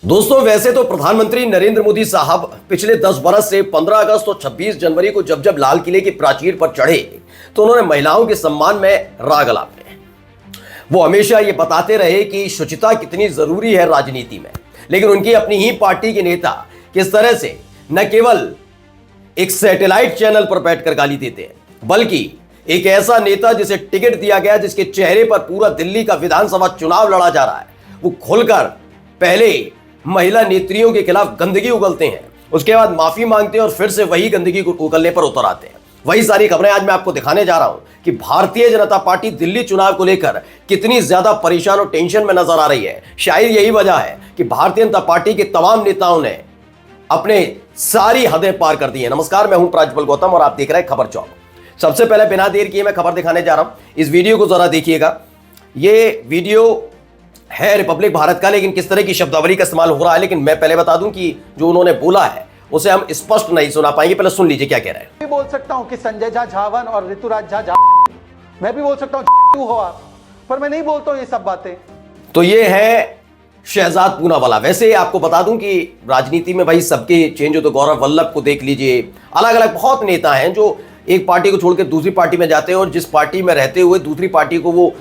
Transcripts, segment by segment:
दोस्तों, वैसे तो प्रधानमंत्री नरेंद्र मोदी साहब पिछले 10 बरस से 15 अगस्त और 26 जनवरी को जब जब लाल किले की प्राचीर पर चढ़े तो उन्होंने महिलाओं के सम्मान में राग अलापे। वो हमेशा ये बताते रहे कि शुचिता कितनी जरूरी है राजनीति में, लेकिन उनकी अपनी ही पार्टी के नेता किस तरह से न केवल एक सैटेलाइट चैनल पर बैठकर गाली देते हैं, बल्कि एक ऐसा नेता जिसे टिकट दिया गया, जिसके चेहरे पर पूरा दिल्ली का विधानसभा चुनाव लड़ा जा रहा है, वो खुलकर पहले महिला नेत्रियों के खिलाफ गंदगी उगलते हैं, उसके बाद माफी मांगते हैं और फिर से वही गंदगी को उगलने पर उतर आते हैं। वही सारी खबरें आज मैं आपको दिखाने जा रहा हूं कि भारतीय जनता पार्टी दिल्ली चुनाव को लेकर कितनी ज्यादा परेशान और टेंशन में नजर आ रही है। शायद यही वजह है कि भारतीय जनता पार्टी के तमाम नेताओं ने अपने सारी हदें पार कर दी है। नमस्कार, मैं हूं प्राज्वल गौतम और आप देख रहे हैं खबर चौक। सबसे पहले बिना देर किए मैं खबर दिखाने जा रहा हूं। इस वीडियो को जरा देखिएगा। ये वीडियो है रिपब्लिक भारत का, लेकिन किस तरह की शब्दावली का इस्तेमाल हो रहा है, लेकिन मैं पहले बता दूं कि जो उन्होंने बोला है उसे हम स्पष्ट नहीं सुना पाएंगे। पहले सुन लीजिए क्या कह रहे हैं। मैं भी बोल सकता हूं कि संजय झा झावन और ऋतुराज झा मैं भी बोल सकता हूं हो आप, पर मैं नहीं बोलता हूं ये सब बातें। तो ये है शहजाद पूनावाला। वैसे आपको बता दूं कि राजनीति में भाई सबके चेंज हो, तो गौरव वल्लभ को देख लीजिए, अलग अलग बहुत नेता हैं जो एक पार्टी को छोड़कर दूसरी पार्टी में जाते हैं और जिस पार्टी में रहते हुए दूसरी पार्टी को वो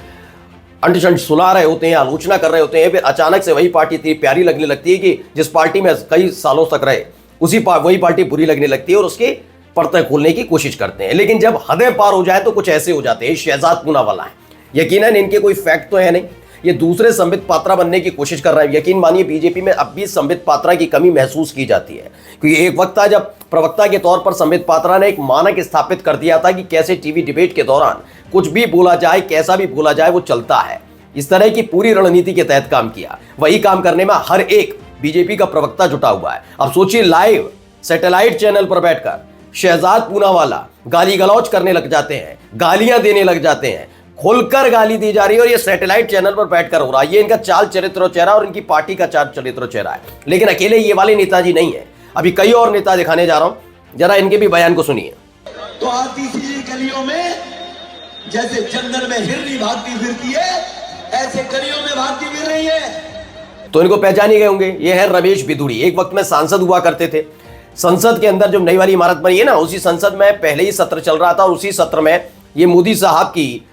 अंट सुना रहे होते हैं, आलोचना कर रहे होते हैं, फिर अचानक से वही पार्टी इतनी प्यारी लगने लगती है कि जिस पार्टी में कई सालों तक रहे वही पार्टी बुरी लगने लगती है और उसके पर्दे खोलने की कोशिश करते हैं। लेकिन जब हदें पार हो जाए तो कुछ ऐसे हो जाते हैं। शहजाद पूनावाला है, यकीनन इनके कोई फैक्ट तो है नहीं, ये दूसरे संबित पात्रा बनने की कोशिश कर रहे हैं। यकीन मानिए बीजेपी में अब भी संबित पात्रा की कमी महसूस की जाती है, क्योंकि एक वक्त था जब प्रवक्ता के तौर पर संबित पात्रा ने एक मानक स्थापित कर दिया था कि कैसे टीवी डिबेट के दौरान कुछ भी बोला जाए, कैसा भी बोला जाए, वो चलता है। इस तरह की पूरी रणनीति के तहत काम किया। वही काम करने में हर एक बीजेपी का प्रवक्ता जुटा हुआ है। अब सोचिए, लाइव सैटेलाइट चैनल पर बैठकर शहजाद पूनावाला गाली गलौज करने लग जाते हैं, गालियां देने लग जाते हैं, खुलकर गाली दी जा रही है और ये सैटेलाइट चैनल पर बैठकर हो रहा है। ये इनका चाल चरित्र और चेहरा और इनकी पार्टी का चाल चरित्र और चेहरा है। लेकिन अकेले ये वाले नेताजी नहीं है, अभी कई और नेता दिखाने जा रहा हूं, जरा इनके भी बयान को सुनिए। तो आती सी गलियों में जैसे जंगल में हिरनी भागती फिरती है, ऐसे गलियों में भागती फिर रही है। तो इनको पहचान ही गए होंगे, ये है रमेश बिधूड़ी। एक वक्त में सांसद हुआ करते थे। संसद के अंदर जो नई वाली इमारत बनी है ना, उसी संसद में पहले ही सत्र चल रहा था और उसी सत्र में ये मोदी साहब की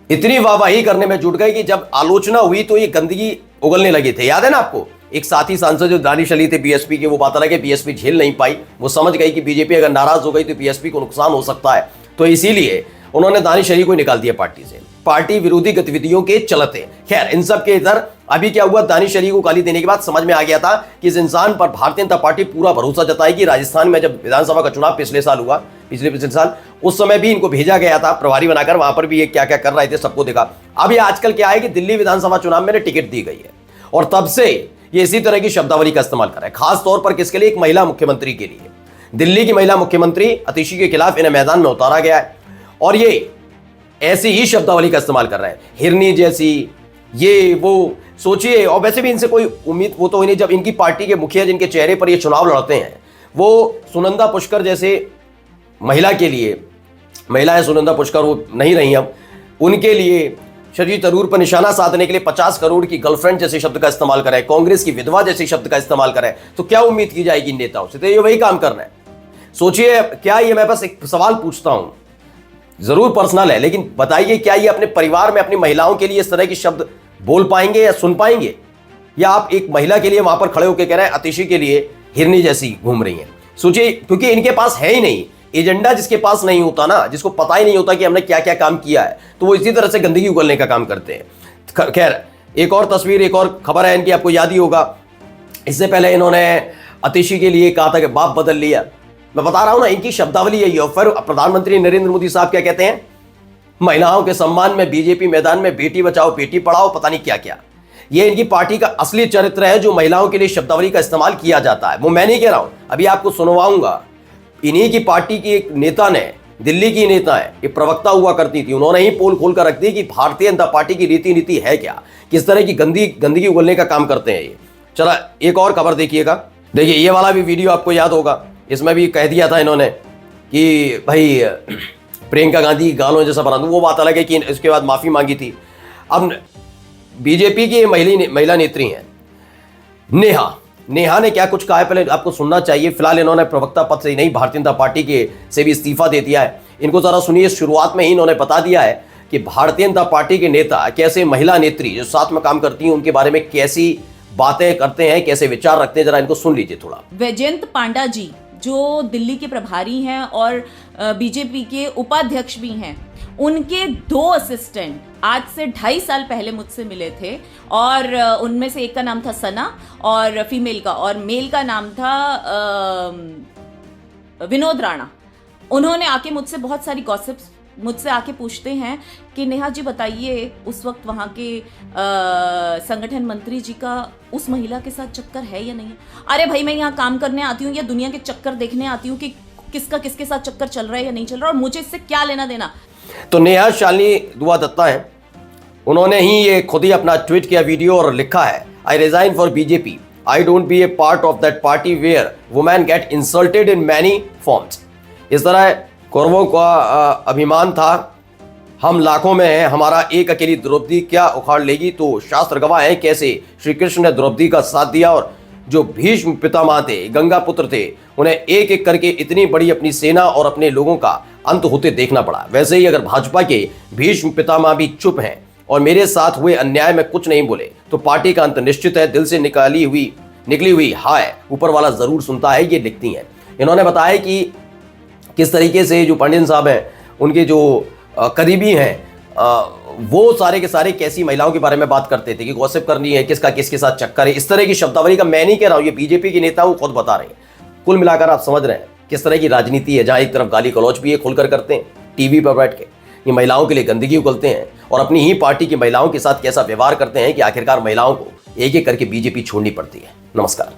इतनी वाहवाही करने में जुट गए कि जब आलोचना हुई तो ये गंदगी उगलने लगे थे। याद है ना आपको, एक साथी सांसद जो दानिश अली थे बीएसपी के, वो बात अलग है, बीएसपी झेल नहीं पाई। वो समझ गई कि बीजेपी अगर नाराज हो गई तो बीएसपी को नुकसान हो सकता है, तो इसीलिए उन्होंने दानिश अली को निकाल दिया पार्टी से, पार्टी विरोधी गतिविधियों के चलते। खैर, इन सब के इधर अभी क्या हुआ, दानिश अली को गाली देने के बाद समझ में आ गया था कि इस इंसान पर भारतीय जनता पार्टी पूरा भरोसा जताएगी। राजस्थान में जब विधानसभा का चुनाव पिछले साल हुआ, पिछले साल, उस समय भी इनको भेजा गया था प्रभारी बनाकर, वहां पर भी ये क्या क्या कर रहे थे सबको देखा। अब ये आजकल क्या है कि दिल्ली विधानसभा चुनाव में टिकट दी गई है और तब से ये इसी तरह की शब्दावली का इस्तेमाल कर रहे हैं, खास तौर पर किसके लिए, एक महिला मुख्यमंत्री के लिए। दिल्ली की महिला मुख्यमंत्री अतिशी के खिलाफ इन्हें मैदान में उतारा गया है और ये ऐसी ही शब्दावली का इस्तेमाल कर रहे हैं, हिरनी जैसी, ये वो। सोचिए, और वैसे भी इनसे कोई उम्मीद वो तो ही नहीं, जब इनकी पार्टी के मुखिया जिनके चेहरे पर ये चुनाव लड़ते हैं, वो सुनंदा पुष्कर जैसे महिला के लिए, महिलाएं सुनंदा पुष्कर वो नहीं रही अब, उनके लिए शशि तरूर पर निशाना साधने के लिए 50 करोड़ की गर्लफ्रेंड जैसे शब्द का इस्तेमाल करें, कांग्रेस की विधवा जैसे शब्द का इस्तेमाल करें, तो क्या उम्मीद की जाएगी नेताओं से? तो ये वही काम कर रहे हैं। सोचिए, क्या ये, मैं बस एक सवाल पूछता हूं, जरूर पर्सनल है, लेकिन बताइए, क्या ये अपने परिवार में अपनी महिलाओं के लिए इस तरह के शब्द बोल पाएंगे या सुन पाएंगे? या आप एक महिला के लिए वहां पर खड़े होकर कह रहे हैं अतिशी के लिए हिरनी जैसी घूम रही हैं? सोचिए, क्योंकि इनके पास है ही नहीं एजेंडा। जिसके पास नहीं होता ना, जिसको पता ही नहीं होता कि हमने क्या क्या काम किया है, तो वो इसी तरह से गंदगी उगलने का काम करते हैं। खैर, एक और तस्वीर, एक और खबर है इनकी, आपको याद ही होगा। इससे पहले इन्होंने अतिशी के लिए कहा था कि बाप बदल लिया। मैं बता रहा हूं ना, इनकी शब्दावली यही है। फिर प्रधानमंत्री नरेंद्र मोदी साहब क्या कहते हैं, महिलाओं के सम्मान में बीजेपी मैदान में, बेटी बचाओ बेटी पढ़ाओ, पता नहीं क्या क्या। ये इनकी पार्टी का असली चरित्र है, जो महिलाओं के लिए शब्दावली का इस्तेमाल किया जाता है। वो मैं नहीं कह रहा हूं, अभी आपको सुनवाऊंगा। इन्हीं की पार्टी की एक नेता ने, दिल्ली की नेता है, ये प्रवक्ता हुआ करती थी, उन्होंने ही पोल खोल कर रख दी कि भारतीय जनता पार्टी की रीति नीति है क्या, किस तरह की गंदगी उगलने का काम करते हैं ये। चला, एक और खबर देखिएगा। देखिए, ये वाला भी वीडियो आपको याद होगा, इसमें भी कह दिया था इन्होंने कि भाई प्रियंका गांधी गालों जैसा बना दूं। वो बात अलग है कि इसके बाद माफी मांगी थी। अब बीजेपी की महिला नेत्री हैं, नेहा ने क्या कुछ कहा है पहले आपको सुनना चाहिए। फिलहाल इन्होंने प्रवक्ता पद से ही नहीं भारतीय जनता पार्टी के से भी इस्तीफा दे दिया है। इनको जरा सुनिए, शुरुआत में ही इन्होंने बता दिया है कि भारतीय जनता पार्टी के नेता कैसे महिला नेत्री जो साथ में काम करती हैं उनके बारे में कैसी बातें करते हैं, कैसे विचार रखते हैं, जरा इनको सुन लीजिए थोड़ा। वैजयंत पांडा जी जो दिल्ली के प्रभारी हैं और बीजेपी के उपाध्यक्ष भी हैं, उनके 2 असिस्टेंट आज से 2.5 साल पहले मुझसे मिले थे और उनमें से एक का नाम था सना और फीमेल का, और मेल का नाम था विनोद राणा। उन्होंने आके मुझसे बहुत सारी गॉसिप्स मुझसे आके पूछते हैं कि नेहा जी बताइए उस वक्त वहाँ के संगठन मंत्री जी का उस महिला के साथ चक्कर है या नहीं है। अरे भाई, मैं यहाँ काम करने आती हूँ या दुनिया के चक्कर देखने आती हूँ कि किसका किसके साथ चक्कर चल रहा है या नहीं चल रहा, और मुझे इससे क्या लेना देना। तो नेहा शालिनी दुआ दत्ता है, उन्होंने ही ये खुद ही अपना ट्वीट किया वीडियो और लिखा है, I resign for BJP, I don't be a part of that party where women get insulted in many forms. इस तरह कौरवों का अभिमान था, हम लाखों में हैं, हमारा एक अकेली द्रौपदी क्या उखाड़ लेगी। तो शास्त्र गवाह है कैसे श्री कृष्ण ने द्रौपदी का साथ दिया और जो भीष्म पितामह थे, गंगा पुत्र थे, उन्हें एक एक करके इतनी बड़ी अपनी सेना और अपने लोगों का अंत होते देखना पड़ा। वैसे ही अगर भाजपा के भीष्म पितामह भी चुप हैं और मेरे साथ हुए अन्याय में कुछ नहीं बोले तो पार्टी का अंत निश्चित है। दिल से निकली हुई हाय ऊपर वाला जरूर सुनता है, ये लिखती हैं। इन्होंने बताया कि किस तरीके से जो पांडियन साहब हैं उनके जो करीबी हैं वो सारे के सारे कैसी महिलाओं के बारे में बात करते थे कि गॉसिप करनी है, किसका किसके साथ चक्कर है। इस तरह की शब्दावली का मैं नहीं कह रहा हूँ, ये बीजेपी के नेता वो खुद बता रहे हैं। कुल मिलाकर आप समझ रहे हैं किस तरह की राजनीति है, जहाँ एक तरफ गाली गलौज भी ये खुलकर करते हैं टीवी पर बैठ के, ये महिलाओं के लिए गंदगी उगलते हैं और अपनी ही पार्टी की महिलाओं के साथ कैसा व्यवहार करते हैं कि आखिरकार महिलाओं को एक एक करके बीजेपी छोड़नी पड़ती है। नमस्कार।